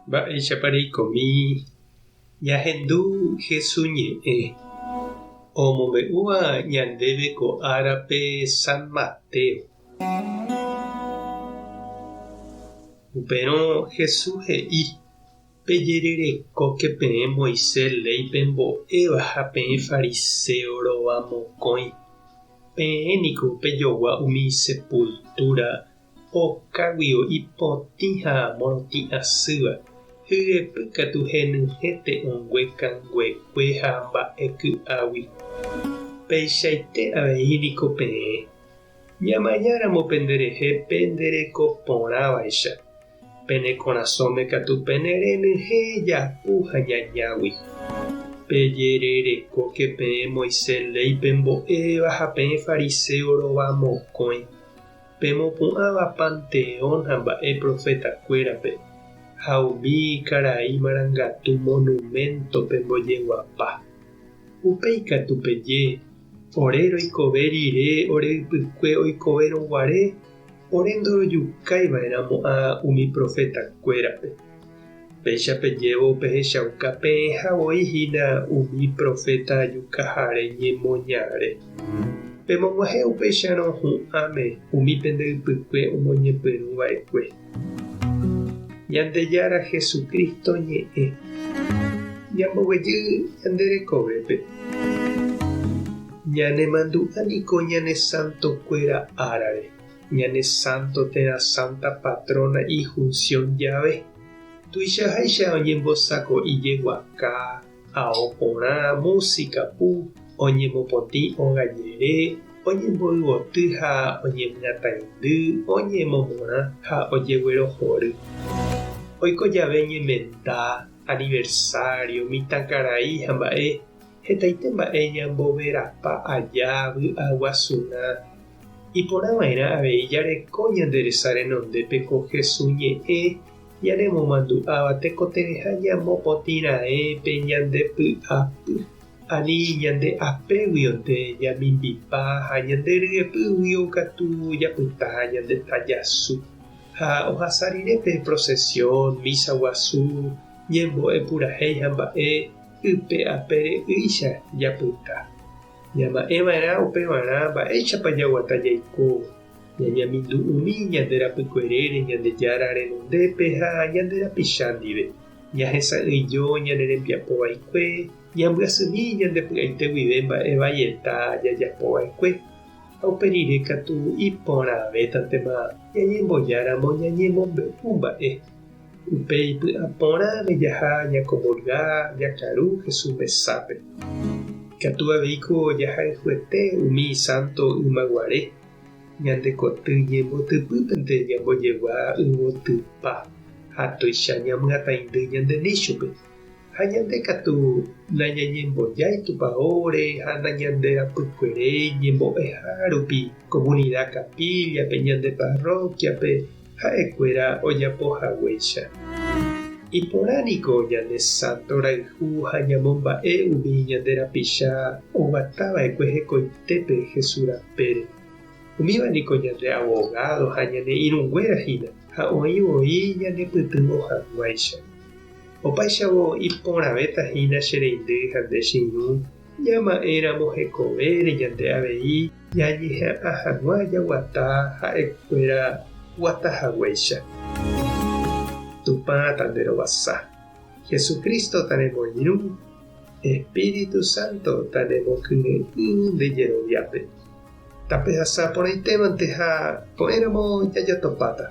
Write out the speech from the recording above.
Mba'éichapareikomi ñahendu hesuñe'ẽ omombe'úva ñandéve ko árape San Mateo. Upérõ Jesús he'i pejerereko peẽ Moisés ley pembo'éva ha peẽ fariseo rova mokõi. Peẽniko pejogua umi sepultura okáguio ipotĩ ha morotĩ asýva. Hyepy katu henyhẽte ongguekanguekue ha mba'eky'águi. Peichaite avei niko peẽ. Ñamañáramo penderehe pendereko porãvaicha. Pene korasõme katu penerenyhẽ japu ha ñañágui. Pejerereko peẽ Moisés ley pembo'éva ha peẽ fariseo rova mokõi. Pemopu'ãva Panteón ha mba'e profetakuérape. Ha umi karai marangatu monumento pembojeguapa. Upéi katu peje, ore roikove rire, ore ypykue oikove roguare, ore ndorojukáiva'erãmo'ã umi profetakuérape. Péicha pejévo pehechauka peẽhavóihína umi profeta ajukaháre ñemoñare. Pemog̃uahẽ upéicharõ hu'ãme umi pendeypykue omoñepyrũva'ekue. Ñandejára Jesukristo ñe'ẽ. Ñamboguejy ñanderekovépe. Ñanemandu'ániko ñane santokuéra árare. Ñane santo térã santa patrona y Junción Llave. Tuichaháicha oñembosáko ijeguaka, ao porã, música pu, oñemopotĩ ogajere, oñemboyvoty ha oñemyatãindy, oñemomorã ha ojeguerohory. Oiko jave ñemenda, aniversario, mitãkarai ha mba'e hetaite mba'e ñamboverapa aja vy'a guasuna. Iporãva'erã avei jareko ñanderesa renondépe ko Jesús ñe'ẽ ñanemomandu'áva tekotereha ñamopotĩra'ẽpe ñandepy'apy ani ñande apéguyonte ñamimbipa ha ñanderyepýgui katu japyta ñandetajasu. Ha ohasa rirépe procesión, misa guasu, ñembo'e purahéi ha mba'e ype apere'ýicha japyta. Ñama'ẽva'erã upevarã mba'éichapa jaguata jaiko. Ñañamindu'umi ñanderapykuérere Ñandejára renondépe ha ñanderapicha ndive. Ñahesa'ỹijo ñane rembiapovaikue, ñambyasými ñandepy'aite guive mba'e vaieta jajapova'ekue. Ha upe rire katu iporãvétantema ñañembojáramo ñañemombe'u mba'e. Upe ipy'aporãme jaha ñakomulga jakaru Jesús mesápe. Katu aveiko jahayhuete umi santo ymaguare. Ñandekoty ñembotypýpente ñambojegua yvotypa ha tuicha ñamyatãindy ñandeníchupe. Ha ñande katu nañañembojái tupãóre ha nañanderapykuere ñembo'eha rupi comunidad capíllape ñande parroquiape ha'ekuéra ojapohaguéicha. Iporãniko ñane santo rayhu ha ñamomba'e umi ñanderapicha oguatava'ekue hekoitépe Jesús rapére. Umíva'niko ñande abogado ha ñane irũnguérahína ha oĩvoi ñandepytýmbohaguáicha. Opaichavo iporãvétahína che reindy ha nde chiru ñama'ẽramo hekovére ñande avei ñañeha'ã hag̃ua jaguata ha'ekuéra guatahaguéicha. Tupã tanderovasa. Jesucristo tanemoirũ. Espíritu Santo tanemokyre'ỹ nde jeroviápe. Tapehasa porãitémante ha ko'ẽramo jajotopáta.